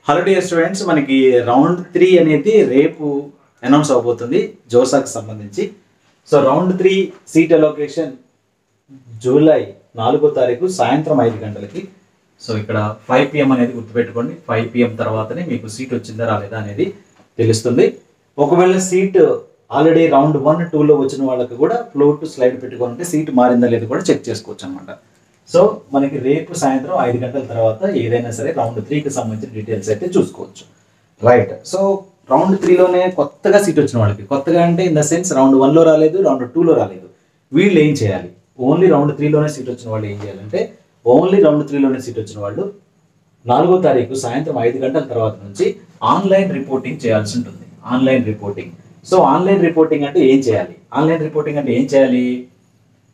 Hello dear students, మనకి round 3 అనేది రేపు అనౌన్స్ అవబోతుంది జోసాకి సంబంధించి. So round 3 seat allocation July 4వ తారీఖు సాయంత్రం 5 గంటలకి. సో ఇక్కడ 5 PM అనేది గుర్తుపెట్టుకోండి. 5 PM తర్వాతనే మీకు సీట్ వచ్చిందా రాలేదా అనేది తెలుస్తుంది. ఒకవేళ సీట్ ఆల్రెడీ రౌండ్ 1, 2లో వచ్చిన వాళ్ళకి కూడా ఫ్లోట్ స్లైడ్ పెట్టుకుంటే సీట్ మారిందా లేదా కూడా చెక్ చేసుకోవచ్చు అనమాట. సో మనకి రేపు సాయంత్రం 5 గంటల తర్వాత ఏదైనా సరే రౌండ్ 3కి సంబంధించిన డీటెయిల్స్ అయితే చూసుకోవచ్చు. రైట్. సో రౌండ్ 3లోనే కొత్తగా సీట్ వచ్చిన వాళ్ళకి, కొత్తగా అంటే ఇన్ ద సెన్స్ రౌండ్ 1లో రాలేదు, రౌండ్ 2లో రాలేదు, వీళ్ళు ఏం చేయాలి? ఓన్లీ రౌండ్ 3లోనే సీట్ వచ్చిన వాళ్ళు ఏం చేయాలంటే, ఓన్లీ రౌండ్ 3లోనే సీట్ వచ్చిన వాళ్ళు 4వ తారీఖు సాయంత్రం 5 గంటల తర్వాత నుంచి ఆన్లైన్ రిపోర్టింగ్ చేయాల్సి ఉంటుంది. Online reporting. So online reporting అంటే ఏం చేయాలి? ఆన్లైన్ రిపోర్టింగ్ అంటే ఏం చేయాలి?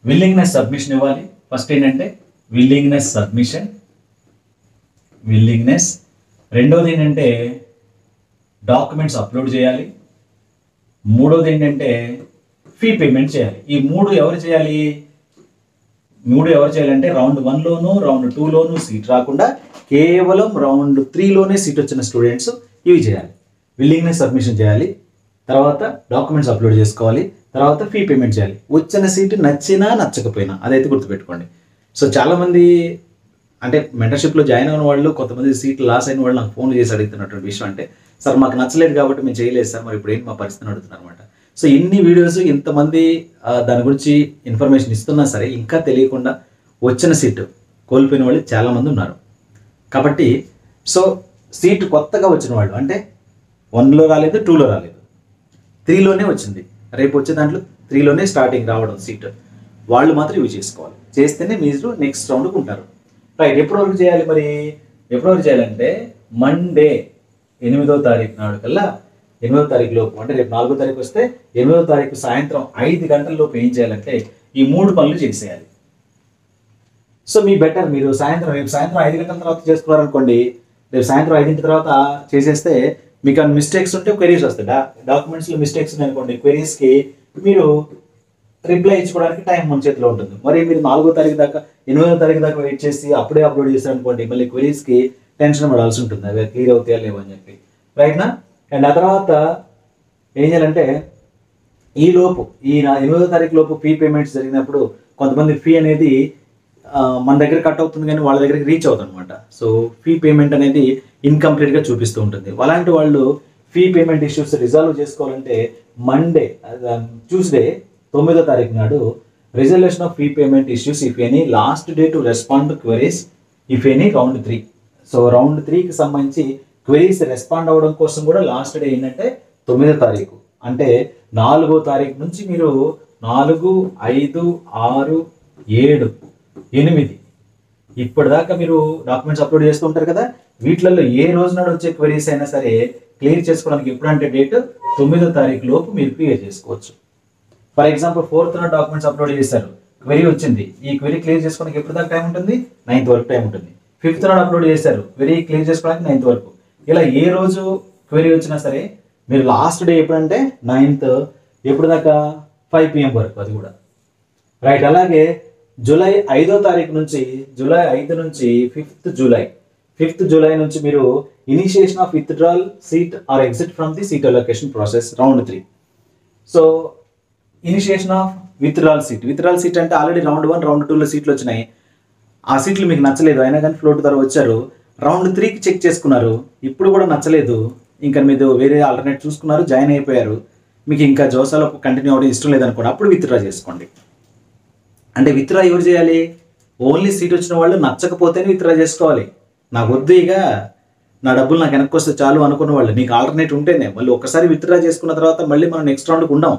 విల్లింగ్నెస్ సబ్మిషన్ ఇవ్వాలి. ఫస్ట్ ఏంటంటే విల్లింగ్నెస్ సబ్మిషన్, విల్లింగ్నెస్. రెండోది ఏంటంటే డాక్యుమెంట్స్ అప్లోడ్ చేయాలి. మూడోది ఏంటంటే ఫీ పేమెంట్ చేయాలి. ఈ మూడు ఎవరు చేయాలంటే రౌండ్ 1లోను రౌండ్ 2లోను సీట్ రాకుండా కేవలం రౌండ్ 3లోనే సీట్ వచ్చిన స్టూడెంట్స్ ఇవి చేయాలి. విల్లింగ్నెస్ సబ్మిషన్ చేయాలి, తర్వాత డాక్యుమెంట్స్ అప్లోడ్ చేసుకోవాలి, తర్వాత ఫీ పేమెంట్ చేయాలి. వచ్చిన సీటు నచ్చినా నచ్చకపోయినా అదైతే గుర్తుపెట్టుకోండి. సో చాలామంది అంటే మెంటర్షిప్లో జాయిన్ అయిన వాళ్ళు, కొంతమంది సీట్లు లాస్ అయిన వాళ్ళు నాకు ఫోన్ చేసి అడుగుతున్నటువంటి విషయం అంటే, సార్ మాకు నచ్చలేదు కాబట్టి మేము చేయలేదు సార్, మరి ఇప్పుడు ఏంటి మా పరిస్థితిని అడుగుతున్నారు అనమాట. సో ఇన్ని వీడియోస్ ఇంతమంది దాని గురించి ఇన్ఫర్మేషన్ ఇస్తున్నా సరే ఇంకా తెలియకుండా వచ్చిన సీటు కోల్పోయిన వాళ్ళు చాలామంది ఉన్నారు. కాబట్టి సో సీటు కొత్తగా వచ్చిన వాళ్ళు అంటే 1లో రాలేదు, 2లో రాలేదు, 3లోనే వచ్చింది, రేపు వచ్చే దాంట్లో 3లోనే స్టార్టింగ్ రావడం సీటు, వాళ్ళు మాత్రం ఇవి చేసుకోవాలి. చేస్తేనే మీరు నెక్స్ట్ రౌండ్కి ఉంటారు. రైట్. ఎప్పటి వరకు చేయాలి? మరి ఎప్పటి వరకు చేయాలంటే మండే 8వ తారీఖు నాడు కల్లా, 8వ తారీఖు లోపు, అంటే రేపు 4వ తారీఖు వస్తే 8వ తారీఖు సాయంత్రం 5 గంటల లోపు ఏం చేయాలంటే ఈ 3 పనులు చేసేయాలి. సో మీ బెటర్ మీరు రేపు సాయంత్రం 5 గంటల తర్వాత చేసుకున్నారనుకోండి, రేపు సాయంత్రం 5 తర్వాత చేసేస్తే మీకు ఆ మిస్టేక్స్ ఉంటే క్వెరీస్ వస్తాయి. డాక్యుమెంట్స్లో మిస్టేక్స్ ఉన్నాయి అనుకోండి, క్వెరీస్కి మీరు రిప్లై ఇచ్చుకోవడానికి టైం మన చేతిలో ఉంటుంది. మరి మీరు 4వ తారీఖు దాకా 8వ తారీఖు దాకా వెయిట్ చేసి అప్పుడే అప్లోడ్ చేస్తారు అనుకోండి, మళ్ళీ క్వెరీస్కి టెన్షన్ పడాల్సి ఉంటుంది, అవి క్లియర్ అవుతాయా లేవో అని చెప్పి. రైట్నా? అండ్ ఆ తర్వాత ఏం చేయాలంటే ఈ 8వ తారీఖు లోపు ఫీ పేమెంట్స్ జరిగినప్పుడు కొంతమంది ఫీ అనేది మన దగ్గర కట్ అవుతుంది కానీ వాళ్ళ దగ్గరికి రీచ్ అవుతుంది అనమాట. సో ఫీ పేమెంట్ అనేది ఇన్కంప్లీట్గా చూపిస్తూ ఉంటుంది. అలాంటి వాళ్ళు ఫీ పేమెంట్ ఇష్యూస్ రిజాల్వ్ చేసుకోవాలంటే మండే ట్యూస్డే 9వ తారీఖు నాడు resolution of fee payment issues if any, last day to respond queries if any round 3. So round 3కి సంబంధించి క్వెరీస్ రెస్పాండ్ అవ్వడం కోసం కూడా లాస్ట్ డే ఏంటంటే 9వ తారీఖు. అంటే 4వ తారీఖు నుంచి మీరు 4, 5, 6, 7, 8 ఇప్పటిదాకా మీరు డాక్యుమెంట్స్ అప్లోడ్ చేస్తూ ఉంటారు కదా, వీటిలలో ఏ రోజు నాడు వచ్చే క్వెరీస్ అయినా సరే క్లియర్ చేసుకోవడానికి ఎప్పుడంటే డేట్ 9వ తారీఖు లోపు మీరు క్లియర్ చేసుకోవచ్చు. ఫర్ ఎగ్జాంపుల్ 4th నాడు డాక్యుమెంట్స్ అప్లోడ్ చేశారు, క్వెరీ వచ్చింది, ఈ క్వెరీ క్లియర్ చేసుకోవడానికి ఎప్పుడు దాకా టైం ఉంటుంది? 9th వరకు టైం ఉంటుంది. 5th నాడు అప్లోడ్ చేశారు, క్వెరీ క్లియర్ చేసుకోవడానికి 9th వరకు. ఇలా ఏ రోజు క్వెరీ వచ్చినా సరే మీరు లాస్ట్ డే ఎప్పుడంటే 9th, ఎప్పుడు దాకా 5 PM వరకు, అది కూడా. రైట్. అలాగే జూలై 5వ తారీఖు నుంచి, జూలై 5 నుంచి 5th జూలై నుంచి మీరు initiation of withdrawal seat or exit from the seat allocation process round 3. So initiation of withdrawal seat అంటే ఆల్రెడీ రౌండ్ 1, రౌండ్ 2లో సీట్లు వచ్చినాయి, ఆ సీట్లు మీకు నచ్చలేదు, అయినా కానీ ఫ్లోట్ ద్వారా వచ్చారు, రౌండ్ 3కి చెక్ చేసుకున్నారు, ఇప్పుడు కూడా నచ్చలేదు, ఇంకా మీరు వేరే ఆల్టర్నేట్ చూసుకున్నారు, జాయిన్ అయిపోయారు, మీకు ఇంకా జోసాలో కంటిన్యూ అవ్వడం ఇష్టం లేదనుకోండి, అప్పుడు విత్డ్రా చేసుకోండి. అంటే విత్డ్రా ఎవరు చేయాలి? ఓన్లీ సీట్ వచ్చిన వాళ్ళు నచ్చకపోతేనే విత్డ్రా చేసుకోవాలి. నాకు వద్దు, ఇక నా డబ్బులు నాకు వెనక్కి వస్తే చాలు అనుకున్న వాళ్ళు, మీకు ఆల్టర్నేట్ ఉంటేనే. మళ్ళీ ఒకసారి విత్డ్రా చేసుకున్న తర్వాత మళ్ళీ మనం నెక్స్ట్ రౌండ్కి ఉండం,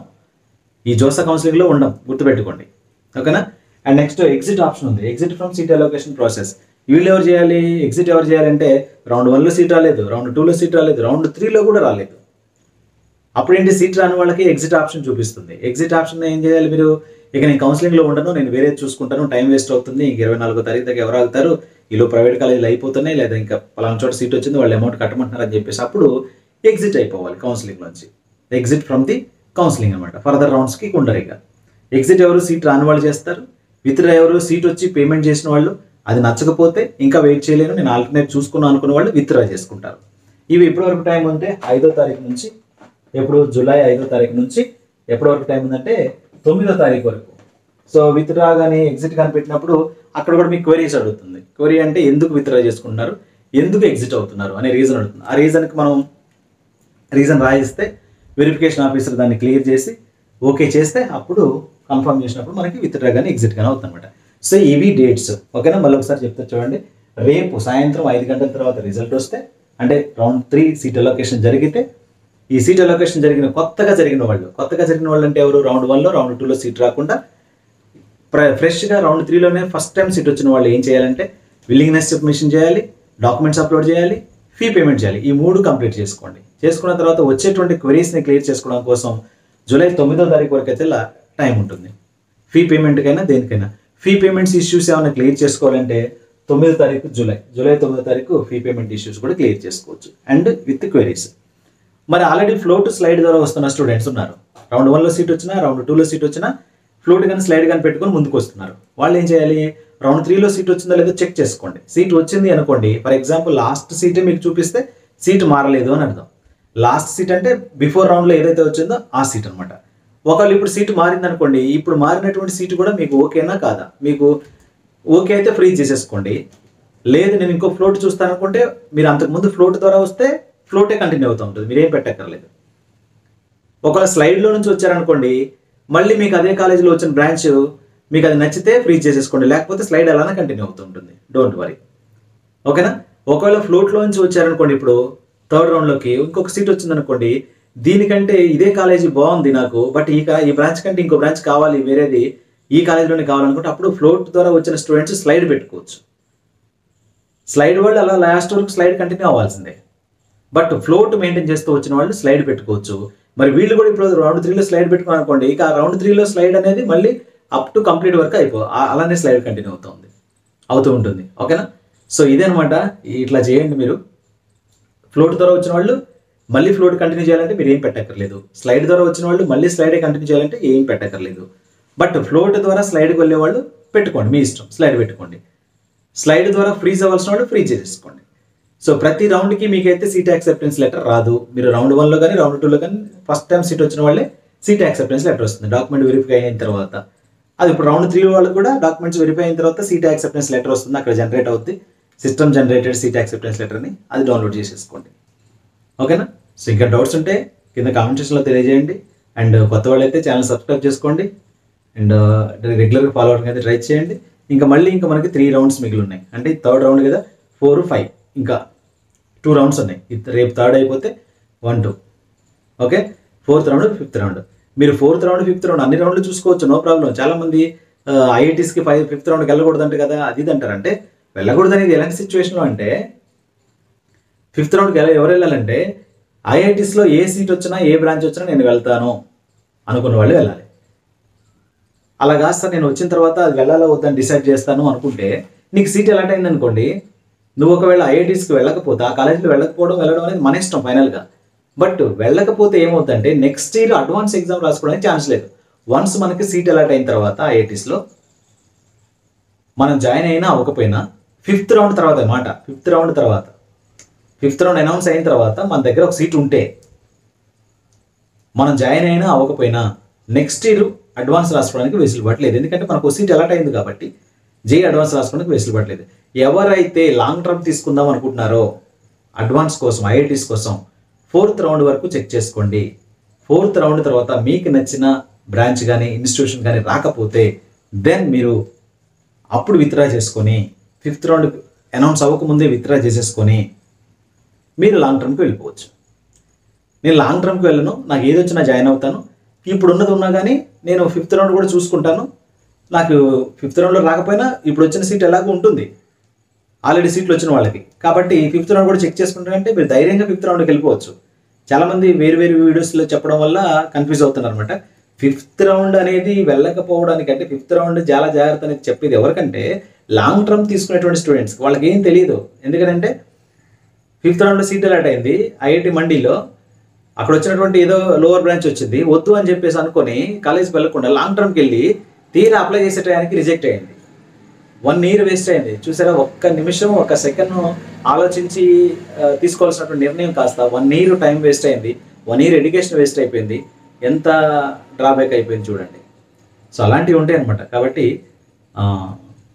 ఈ జోసా కౌన్సిలింగ్లో ఉండం, గుర్తుపెట్టుకోండి. ఓకేనా? అండ్ నెక్స్ట్ ఎగ్జిట్ ఆప్షన్ ఉంది, exit from seat allocation process. వీళ్ళు ఎవరు చేయాలి? ఎగ్జిట్ ఎవరు చేయాలంటే రౌండ్ 1లో సీట్ రాలేదు, రౌండ్ 2లో సీట్ రాలేదు, రౌండ్ 3లో కూడా రాలేదు, అప్పుడేంటి సీట్ రాని వాళ్ళకి ఎగ్జిట్ ఆప్షన్ చూపిస్తుంది. ఎగ్జిట్ ఆప్షన్ ఏం చేయాలి? మీరు ఇక నేను కౌన్సిలింగ్లో ఉండను, నేను వేరే చూసుకుంటాను, టైం వేస్ట్ అవుతుంది, ఇంక 24వ తారీఖు దాకా ఎవరు ఆగుతారు, ఈలో ప్రైవేట్ కాలేజీలు అయిపోతున్నాయి, లేదా ఇంకా పలానా చోట సీట్ వచ్చింది, వాళ్ళు అమౌంట్ కట్టమంటున్నారు అని చెప్పేసి అప్పుడు ఎగ్జిట్ అయిపోవాలి కౌన్సిలింగ్ నుంచి. ఎగ్జిట్ ఫ్రమ్ ది కౌన్సిలింగ్ అనమాట. ఫర్దర్ రౌండ్స్కి ఉండరు. ఇక ఎగ్జిట్ ఎవరు? సీట్ రాని వాళ్ళు చేస్తారు. విత్డ్రా ఎవరు? సీట్ వచ్చి పేమెంట్ చేసిన వాళ్ళు, అది నచ్చకపోతే ఇంకా వెయిట్ చేయలేను, నేను ఆల్టర్నేట్ చూసుకున్నాను అనుకున్న వాళ్ళు విత్డ్రా చేసుకుంటారు. ఇవి ఎప్పటి వరకు టైం ఉంటే 5వ తారీఖు నుంచి, ఎప్పుడు జూలై 5వ తారీఖు నుంచి ఎప్పటి వరకు టైం ఉందంటే 9వ తారీఖు వరకు. సో విత్డ్రా కానీ ఎగ్జిట్ కానీ పెట్టినప్పుడు అక్కడ కూడా మీకు క్వరీస్ అడుగుతుంది. క్వరీ అంటే ఎందుకు విత్డ్రా చేసుకుంటున్నారు, ఎందుకు ఎగ్జిట్ అవుతున్నారు అనే రీజన్ అడుగుతుంది. ఆ రీజన్కి మనం రీజన్ రాయిస్తే వెరిఫికేషన్ ఆఫీసర్ దాన్ని క్లియర్ చేసి ఓకే చేస్తే అప్పుడు కన్ఫర్మ్ చేసినప్పుడు మనకి విత్డ్రా కానీ ఎగ్జిట్ కానీ అవుతుంది అనమాట. సో ఇవి డేట్స్. ఓకేనా, మళ్ళీ ఒకసారి చెప్తా చూడండి. రేపు సాయంత్రం 5 గంటల తర్వాత రిజల్ట్ వస్తే, అంటే రౌండ్ 3 సీట్ అలొకేషన్ జరిగితే, ఈ సీట్ అలొకేషన్ కొత్తగా జరిగిన వాళ్ళు అంటే ఎవరు, రౌండ్ 1లో రౌండ్ 2లో సీట్ రాకుండా ఫ్రెష్గా రౌండ్ 3లోనే ఫస్ట్ టైం సీట్ వచ్చిన వాళ్ళు ఏం చేయాలంటే విల్లింగ్నెస్ సబ్మిషన్ చేయాలి, డాక్యుమెంట్స్ అప్లోడ్ చేయాలి, ఫీ పేమెంట్ చేయాలి. ఈ 3 కంప్లీట్ చేసుకోండి. చేసుకున్న తర్వాత వచ్చేటువంటి క్వరీస్ని క్లియర్ చేసుకోవడం కోసం జూలై 9వ తారీఖు వరకు అయితే టైం ఉంటుంది. ఫీ పేమెంట్కైనా దేనికైనా. ఫీ పేమెంట్స్ ఇష్యూస్ ఏమైనా క్లియర్ చేసుకోవాలంటే 9వ తారీఖు జూలై 9వ తారీఖు ఫీ పేమెంట్ ఇష్యూస్ కూడా క్లియర్ చేసుకోవచ్చు అండ్ విత్ క్వరీస్. మరి ఆల్రెడీ ఫ్లోట్ స్లైడ్ ద్వారా వస్తున్న స్టూడెంట్స్ ఉన్నారు. రౌండ్ 1లో సీట్ వచ్చినా, రౌండ్ 2లో సీట్ వచ్చినా ఫ్లోట్ కానీ స్లైడ్ కానీ పెట్టుకొని ముందుకు వస్తున్నారు. వాళ్ళు ఏం చేయాలి, రౌండ్ 3లో సీట్ వచ్చిందో లేదో చెక్ చేసుకోండి. సీట్ వచ్చింది అనుకోండి, ఫర్ ఎగ్జాంపుల్ లాస్ట్ సీటే మీకు చూపిస్తే సీట్ మారలేదు అని అర్థం. లాస్ట్ సీట్ అంటే బిఫోర్ రౌండ్లో ఏదైతే వచ్చిందో ఆ సీట్ అనమాట. ఒకవేళ ఇప్పుడు సీటు మారింది అనుకోండి, ఇప్పుడు మారినటువంటి సీటు కూడా మీకు ఓకేనా కాదా, మీకు ఓకే అయితే ఫ్రీజ్ చేసేసుకోండి. లేదు నేను ఇంకో ఫ్లోట్ చూస్తాను అనుకుంటే మీరు అంతకుముందు ఫ్లోట్ ద్వారా వస్తే ఫ్లోటే కంటిన్యూ అవుతూ ఉంటుంది, మీరేం పెట్టక్కర్లేదు. ఒకవేళ స్లైడ్లో నుంచి వచ్చారనుకోండి, మళ్ళీ మీకు అదే కాలేజీలో వచ్చిన బ్రాంచ్ మీకు అది నచ్చితే ఫ్రీజ్ చేసేసుకోండి, లేకపోతే స్లైడ్ అలానే కంటిన్యూ అవుతూ ఉంటుంది. Don't worry. ఓకేనా. ఒకవేళ ఫ్లోట్లో నుంచి వచ్చారనుకోండి, ఇప్పుడు 3rd రౌండ్లోకి ఇంకొక సీట్ వచ్చిందనుకోండి, దీనికంటే ఇదే కాలేజీ బాగుంది నాకు, బట్ ఈ బ్రాంచ్ కంటే ఇంకో బ్రాంచ్ కావాలి, వేరేది ఈ కాలేజీలోనే కావాలనుకుంటే అప్పుడు ఫ్లోట్ ద్వారా వచ్చిన స్టూడెంట్స్ స్లైడ్ పెట్టుకోవచ్చు. స్లైడ్ వాళ్ళు అలా లాస్ట్ వరకు స్లైడ్ కంటిన్యూ అవ్వాల్సిందే, బట్ ఫ్లోట్ మెయింటైన్ చేస్తూ వచ్చిన వాళ్ళు స్లైడ్ పెట్టుకోవచ్చు. మరి వీళ్ళు కూడా ఇప్పుడు రౌండ్ 3లో స్లైడ్ పెట్టుకోవాలనుకోండి, ఇక రౌండ్ 3లో స్లైడ్ అనేది మళ్ళీ అప్ టు కంప్లీట్ వరకు అలానే స్లైడ్ కంటిన్యూ అవుతూ ఉంటుంది. ఓకేనా. సో ఇదేనమాట, ఇట్లా చేయండి మీరు. ఫ్లోట్ ద్వారా వచ్చిన వాళ్ళు మళ్ళీ ఫ్లోట్ కంటిన్యూ చేయాలంటే మీరు ఏం పెట్టక్కర్లేదు. స్లైడ్ ద్వారా వచ్చిన వాళ్ళు మళ్ళీ స్లైడే కంటిన్యూ చేయాలంటే ఏం పెట్టక్కర్లేదు. బట్ ఫ్లోట్ ద్వారా స్లైడ్కి వెళ్ళే వాళ్ళు పెట్టుకోండి, మీ ఇష్టం, స్లైడ్ పెట్టుకోండి. స్లైడ్ ద్వారా ఫ్రీజ్ అవ్వాల్సిన వాళ్ళు ఫ్రీజ్ చేసేసుకోండి. సో ప్రతి రౌండ్కి మీకైతే సీట్ యాక్సెప్టెన్స్ లెటర్ రాదు. మీరు రౌండ్ 1లో కానీ రౌండ్ 2లో కానీ ఫస్ట్ టైం సీట్ వచ్చిన వాళ్ళే సీట్ యాక్సెప్టెన్స్ లెటర్ వస్తుంది, డాక్యుమెంట్ వెరిఫై అయిన తర్వాత. అది ఇప్పుడు రౌండ్ 3 వాళ్ళకి కూడా డాక్యుమెంట్స్ వెరిఫై అయిన తర్వాత సీట్ యాక్సెప్టెన్స్ లెటర్ వస్తుంది, అక్కడ జనరేట్ అవుతుంది, సిస్టమ్ జనరేటెడ్ సీట్ యాక్సెప్టెన్స్ లెటర్ని, అది డౌన్లోడ్ చేసేసుకోండి. ఓకేనా. సో ఇంకా డౌట్స్ ఉంటే కింద కామెంట్ సెక్షన్లో తెలియజేయండి. అండ్ కొత్త వాళ్ళైతే ఛానల్ సబ్స్క్రైబ్ చేసుకోండి అండ్ రెగ్యులర్గా ఫాలో అవడానికి అయితే ట్రై చేయండి. ఇంకా మనకి 3 రౌండ్స్ మిగిలి ఉన్నాయి. అంటే 3rd రౌండ్ కదా, 4, 5 ఇంకా 2 రౌండ్స్ ఉన్నాయి. రేపు 3rd అయిపోతే 1, 2. Okay. 4th round, 5th round. మీరు 4th రౌండ్, 5th రౌండ్ అన్ని రౌండ్లు చూసుకోవచ్చు, నో ప్రాబ్లం. చాలామంది ఐఐటీస్కి 5th రౌండ్కి వెళ్ళకూడదంటే కదా, అది ఇది అంటారు. అంటే వెళ్ళకూడదు అనేది ఎలాంటి సిచ్యువేషన్లో అంటే 5th రౌండ్కి ఎవరు వెళ్ళాలంటే ఐఐటీస్లో ఏ సీట్ వచ్చినా ఏ బ్రాంచ్ వచ్చినా నేను వెళ్తాను అనుకున్న వాళ్ళు వెళ్ళాలి. అలా కాదు సార్ నేను వచ్చిన తర్వాత అది వెళ్ళాలో వద్దని డిసైడ్ చేస్తాను అనుకుంటే నీకు సీట్ ఎలాంటి అయింది అనుకోండి, నువ్వు ఒకవేళ ఐఐటీస్కి వెళ్ళకపోతే ఆ కాలేజీలో వెళ్ళడం అనేది మన ఇష్టం ఫైనల్గా. బట్ వెళ్ళకపోతే ఏమవుతుందంటే నెక్స్ట్ ఇయర్ అడ్వాన్స్ ఎగ్జామ్ రాసుకోవడానికి ఛాన్స్ లేదు. వన్స్ మనకి సీట్ అలాట్ అయిన తర్వాత ఐఐటీస్లో మనం జాయిన్ అయినా అవ్వకపోయినా 5th రౌండ్ తర్వాత అన్నమాట, 5th రౌండ్ అనౌన్స్ అయిన తర్వాత మన దగ్గర ఒక సీట్ ఉంటే మనం జాయిన్ అయినా అవ్వకపోయినా నెక్స్ట్ ఇయర్ అడ్వాన్స్ రాసుకోవడానికి వెసులుబాటు లేదు. ఎందుకంటే మనకు సీట్ అలాట్ అయింది కాబట్టి జేఈ అడ్వాన్స్ రాసుకోవడానికి వెసులుబాటు లేదు. ఎవరైతే లాంగ్ టర్మ్ తీసుకుందాం అనుకుంటున్నారో అడ్వాన్స్ కోసం ఐఐటీస్ కోసం 4th రౌండ్ వరకు చెక్ చేసుకోండి. 4th రౌండ్ తర్వాత మీకు నచ్చిన బ్రాంచ్ కానీ ఇన్స్టిట్యూషన్ కానీ రాకపోతే దెన్ మీరు అప్పుడు విత్డ్రా చేసుకొని 5th రౌండ్ అనౌన్స్ అవ్వకముందే విత్డ్రా చేసేసుకొని మీరు లాంగ్ టర్మ్కి వెళ్ళిపోవచ్చు. నేను లాంగ్ టర్మ్కి వెళ్ళను, నాకు ఏది వచ్చినా జాయిన్ అవుతాను, ఇప్పుడు ఉన్నది ఉన్నా కానీ నేను 5th రౌండ్ కూడా చూసుకుంటాను. నాకు 5th రౌండ్లో రాకపోయినా ఇప్పుడు వచ్చిన సీట్ ఎలాగో ఉంటుంది ఆల్రెడీ సీట్లు వచ్చిన వాళ్ళకి, కాబట్టి 5th రౌండ్ కూడా చెక్ చేసుకుంటారంటే మీరు ధైర్యంగా 5th రౌండ్కి వెళ్ళిపోవచ్చు. చాలామంది వేరు వీడియోస్లో చెప్పడం వల్ల కన్ఫ్యూజ్ అవుతున్నారు అనమాట. 5th రౌండ్ అనేది వెళ్ళకపోవడానికి అంటే 5th రౌండ్ చాలా జాగ్రత్త అనేది చెప్పేది ఎవరికంటే లాంగ్ టర్మ్ తీసుకునేటువంటి స్టూడెంట్స్, వాళ్ళకి ఏం తెలియదు. ఎందుకంటే 5th రౌండ్లో సీట్ అలాట్ అయింది ఐఐటి మండీలో, అక్కడ వచ్చినటువంటి ఏదో లోవర్ బ్రాంచ్ వచ్చింది, వద్దు అని చెప్పేసి అనుకొని కాలేజ్కి వెళ్ళకుండా లాంగ్ టర్మ్కి వెళ్ళి తీరా అప్లై చేసే టయానికి రిజెక్ట్ అయింది. 1 ఇయర్ వేస్ట్ అయింది చూసారా. ఒక్క నిమిషం 1 సెకండ్ ఆలోచించి తీసుకోవాల్సినటువంటి నిర్ణయం కాస్త 1 ఇయర్ టైం వేస్ట్ అయింది, 1 ఇయర్ ఎడ్యుకేషన్ వేస్ట్ అయిపోయింది. ఎంత డ్రాబ్యాక్ అయిపోయింది చూడండి. సో అలాంటివి ఉంటాయి అనమాట. కాబట్టి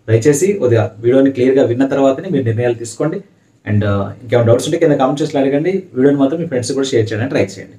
దయచేసి కొద్దిగా వీడియోని క్లియర్గా విన్న తర్వాతనే మీరు నిర్ణయాలు తీసుకోండి. అండ్ ఇంకేమైనా డౌట్స్ ఉంటే కింద కామెంట్ చేసి అడగండి. వీడియోని మాత్రం మీ ఫ్రెండ్స్ కూడా షేర్ చేయడానికి ట్రై చేయండి.